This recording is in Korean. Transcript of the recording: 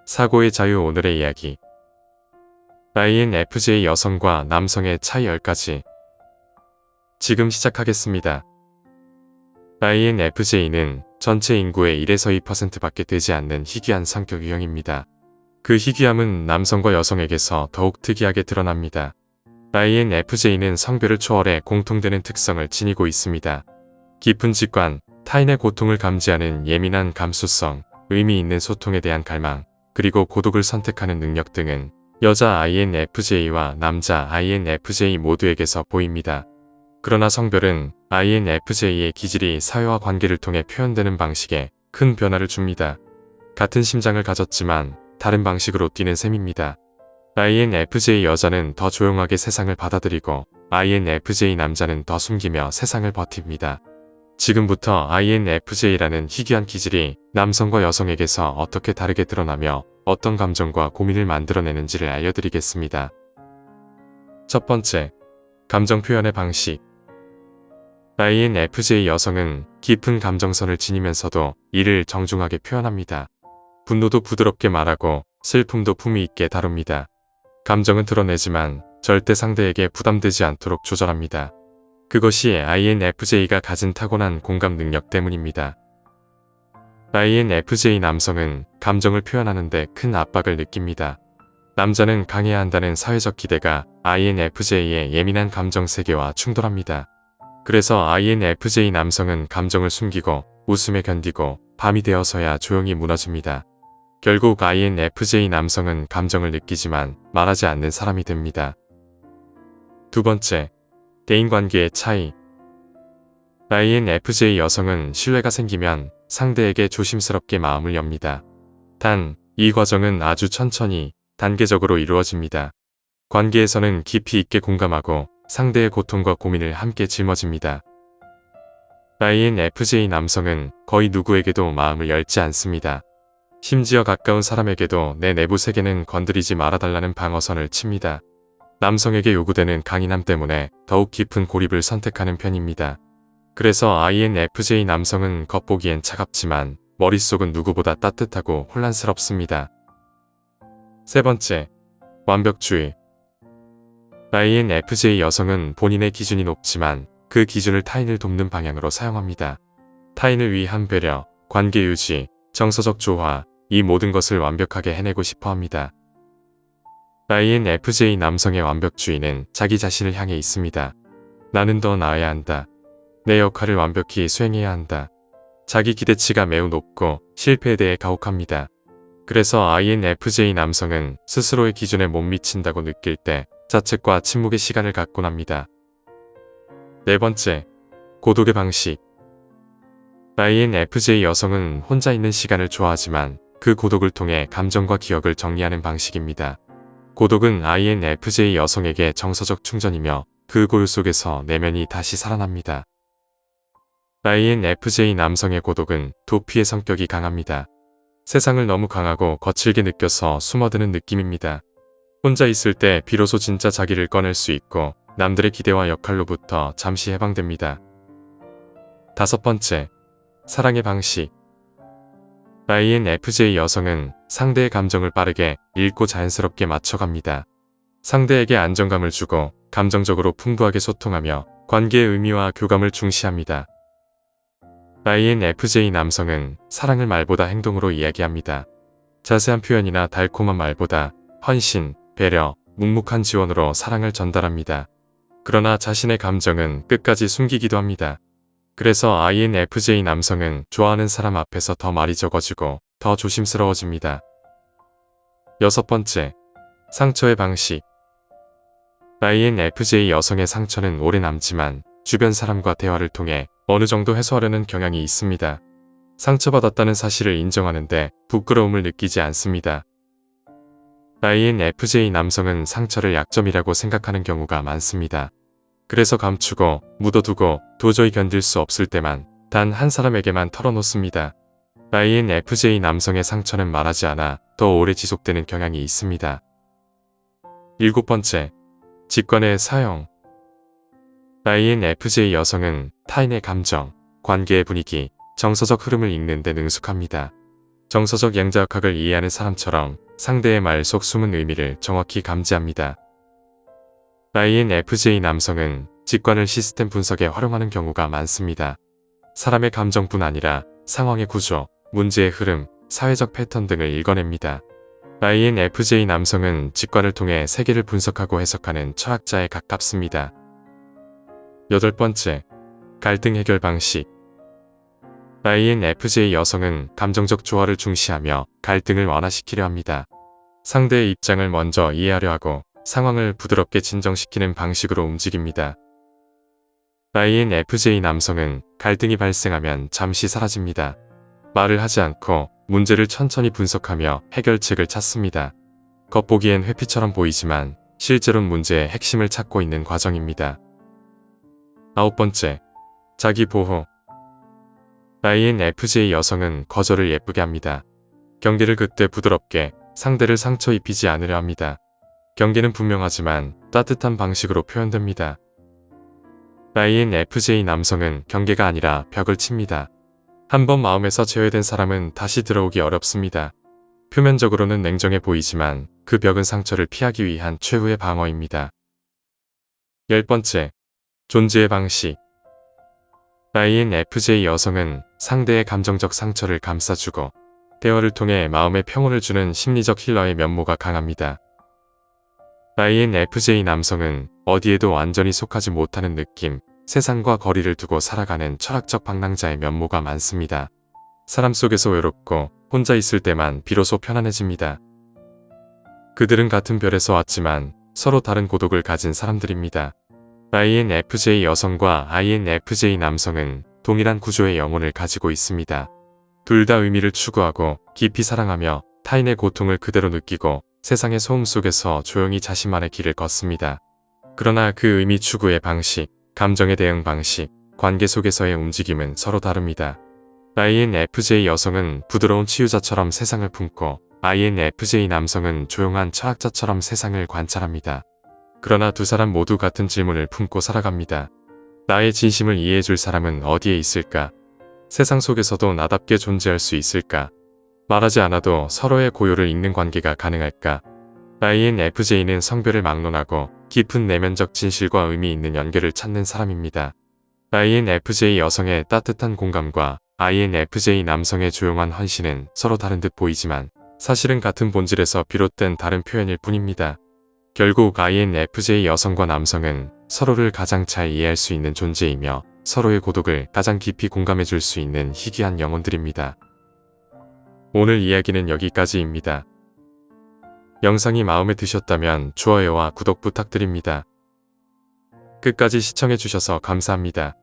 사고의 자유 오늘의 이야기. INFJ 여성과 남성의 차이 10가지. 지금 시작하겠습니다. INFJ는 전체 인구의 1에서 2%밖에 되지 않는 희귀한 성격 유형입니다. 그 희귀함은 남성과 여성에게서 더욱 특이하게 드러납니다. INFJ는 성별을 초월해 공통되는 특성을 지니고 있습니다. 깊은 직관, 타인의 고통을 감지하는 예민한 감수성, 의미 있는 소통에 대한 갈망, 그리고 고독을 선택하는 능력 등은 여자 INFJ와 남자 INFJ 모두에게서 보입니다. 그러나 성별은 INFJ의 기질이 사회와 관계를 통해 표현되는 방식에 큰 변화를 줍니다. 같은 심장을 가졌지만 다른 방식으로 뛰는 셈입니다. INFJ 여자는 더 조용하게 세상을 받아들이고 INFJ 남자는 더 숨기며 세상을 버팁니다. 지금부터 INFJ라는 희귀한 기질이 남성과 여성에게서 어떻게 다르게 드러나며 어떤 감정과 고민을 만들어내는지를 알려드리겠습니다. 첫 번째, 감정 표현의 방식. INFJ 여성은 깊은 감정선을 지니면서도 이를 정중하게 표현합니다. 분노도 부드럽게 말하고 슬픔도 품위 있게 다룹니다. 감정은 드러내지만 절대 상대에게 부담되지 않도록 조절합니다. 그것이 INFJ가 가진 타고난 공감 능력 때문입니다. INFJ 남성은 감정을 표현하는데 큰 압박을 느낍니다. 남자는 강해야 한다는 사회적 기대가 INFJ의 예민한 감정 세계와 충돌합니다. 그래서 INFJ 남성은 감정을 숨기고 웃음에 견디고 밤이 되어서야 조용히 무너집니다. 결국 INFJ 남성은 감정을 느끼지만 말하지 않는 사람이 됩니다. 두 번째, 대인관계의 차이. INFJ 여성은 신뢰가 생기면 상대에게 조심스럽게 마음을 엽니다. 단, 이 과정은 아주 천천히, 단계적으로 이루어집니다. 관계에서는 깊이 있게 공감하고 상대의 고통과 고민을 함께 짊어집니다. INFJ 남성은 거의 누구에게도 마음을 열지 않습니다. 심지어 가까운 사람에게도 내 내부 세계는 건드리지 말아달라는 방어선을 칩니다. 남성에게 요구되는 강인함 때문에 더욱 깊은 고립을 선택하는 편입니다. 그래서 INFJ 남성은 겉보기엔 차갑지만 머릿속은 누구보다 따뜻하고 혼란스럽습니다. 세 번째, 완벽주의. INFJ 여성은 본인의 기준이 높지만 그 기준을 타인을 돕는 방향으로 사용합니다. 타인을 위한 배려, 관계 유지, 정서적 조화, 이 모든 것을 완벽하게 해내고 싶어 합니다. INFJ 남성의 완벽주의는 자기 자신을 향해 있습니다. 나는 더 나아야 한다. 내 역할을 완벽히 수행해야 한다. 자기 기대치가 매우 높고 실패에 대해 가혹합니다. 그래서 INFJ 남성은 스스로의 기준에 못 미친다고 느낄 때 자책과 침묵의 시간을 갖곤 합니다. 네 번째, 고독의 방식. INFJ 여성은 혼자 있는 시간을 좋아하지만 그 고독을 통해 감정과 기억을 정리하는 방식입니다. 고독은 INFJ 여성에게 정서적 충전이며 그 고요 속에서 내면이 다시 살아납니다. INFJ 남성의 고독은 도피의 성격이 강합니다. 세상을 너무 강하고 거칠게 느껴서 숨어드는 느낌입니다. 혼자 있을 때 비로소 진짜 자기를 꺼낼 수 있고 남들의 기대와 역할로부터 잠시 해방됩니다. 다섯 번째, 사랑의 방식. INFJ 여성은 상대의 감정을 빠르게 읽고 자연스럽게 맞춰갑니다. 상대에게 안정감을 주고 감정적으로 풍부하게 소통하며 관계의 의미와 교감을 중시합니다. INFJ 남성은 사랑을 말보다 행동으로 이야기합니다. 자세한 표현이나 달콤한 말보다 헌신, 배려, 묵묵한 지원으로 사랑을 전달합니다. 그러나 자신의 감정은 끝까지 숨기기도 합니다. 그래서 INFJ 남성은 좋아하는 사람 앞에서 더 말이 적어지고 더 조심스러워집니다. 여섯 번째, 상처의 방식. INFJ 여성의 상처는 오래 남지만 주변 사람과 대화를 통해 어느 정도 해소하려는 경향이 있습니다. 상처받았다는 사실을 인정하는데 부끄러움을 느끼지 않습니다. INFJ 남성은 상처를 약점이라고 생각하는 경우가 많습니다. 그래서 감추고 묻어두고 도저히 견딜 수 없을 때만 단 한 사람에게만 털어놓습니다. INFJ 남성의 상처는 말하지 않아 더 오래 지속되는 경향이 있습니다. 일곱 번째, 직관의 사용. INFJ 여성은 타인의 감정, 관계의 분위기, 정서적 흐름을 읽는 데 능숙합니다. 정서적 양자역학을 이해하는 사람처럼 상대의 말 속 숨은 의미를 정확히 감지합니다. INFJ 남성은 직관을 시스템 분석에 활용하는 경우가 많습니다. 사람의 감정뿐 아니라 상황의 구조, 문제의 흐름, 사회적 패턴 등을 읽어냅니다. INFJ 남성은 직관을 통해 세계를 분석하고 해석하는 철학자에 가깝습니다. 8번째, 갈등 해결 방식. INFJ 여성은 감정적 조화를 중시하며 갈등을 완화시키려 합니다. 상대의 입장을 먼저 이해하려 하고 상황을 부드럽게 진정시키는 방식으로 움직입니다. INFJ 남성은 갈등이 발생하면 잠시 사라집니다. 말을 하지 않고 문제를 천천히 분석하며 해결책을 찾습니다. 겉보기엔 회피처럼 보이지만 실제론 문제의 핵심을 찾고 있는 과정입니다. 9번째, 자기 보호. INFJ 여성은 거절을 예쁘게 합니다. 경계를 그때 부드럽게 상대를 상처 입히지 않으려 합니다. 경계는 분명하지만 따뜻한 방식으로 표현됩니다. INFJ 남성은 경계가 아니라 벽을 칩니다. 한번 마음에서 제외된 사람은 다시 들어오기 어렵습니다. 표면적으로는 냉정해 보이지만 그 벽은 상처를 피하기 위한 최후의 방어입니다. 10번째, 존재의 방식. INFJ 여성은 상대의 감정적 상처를 감싸주고 대화를 통해 마음의 평온을 주는 심리적 힐러의 면모가 강합니다. INFJ 남성은 어디에도 완전히 속하지 못하는 느낌, 세상과 거리를 두고 살아가는 철학적 방랑자의 면모가 많습니다. 사람 속에서 외롭고 혼자 있을 때만 비로소 편안해집니다. 그들은 같은 별에서 왔지만 서로 다른 고독을 가진 사람들입니다. INFJ 여성과 INFJ 남성은 동일한 구조의 영혼을 가지고 있습니다. 둘 다 의미를 추구하고 깊이 사랑하며 타인의 고통을 그대로 느끼고 세상의 소음 속에서 조용히 자신만의 길을 걷습니다. 그러나 그 의미 추구의 방식, 감정의 대응 방식, 관계 속에서의 움직임은 서로 다릅니다. INFJ 여성은 부드러운 치유자처럼 세상을 품고 INFJ 남성은 조용한 철학자처럼 세상을 관찰합니다. 그러나 두 사람 모두 같은 질문을 품고 살아갑니다. 나의 진심을 이해해줄 사람은 어디에 있을까? 세상 속에서도 나답게 존재할 수 있을까? 말하지 않아도 서로의 고요를 읽는 관계가 가능할까? INFJ는 성별을 막론하고 깊은 내면적 진실과 의미 있는 연결을 찾는 사람입니다. INFJ 여성의 따뜻한 공감과 INFJ 남성의 조용한 헌신은 서로 다른 듯 보이지만 사실은 같은 본질에서 비롯된 다른 표현일 뿐입니다. 결국 INFJ 여성과 남성은 서로를 가장 잘 이해할 수 있는 존재이며 서로의 고독을 가장 깊이 공감해줄 수 있는 희귀한 영혼들입니다. 오늘 이야기는 여기까지입니다. 영상이 마음에 드셨다면 좋아요와 구독 부탁드립니다. 끝까지 시청해주셔서 감사합니다.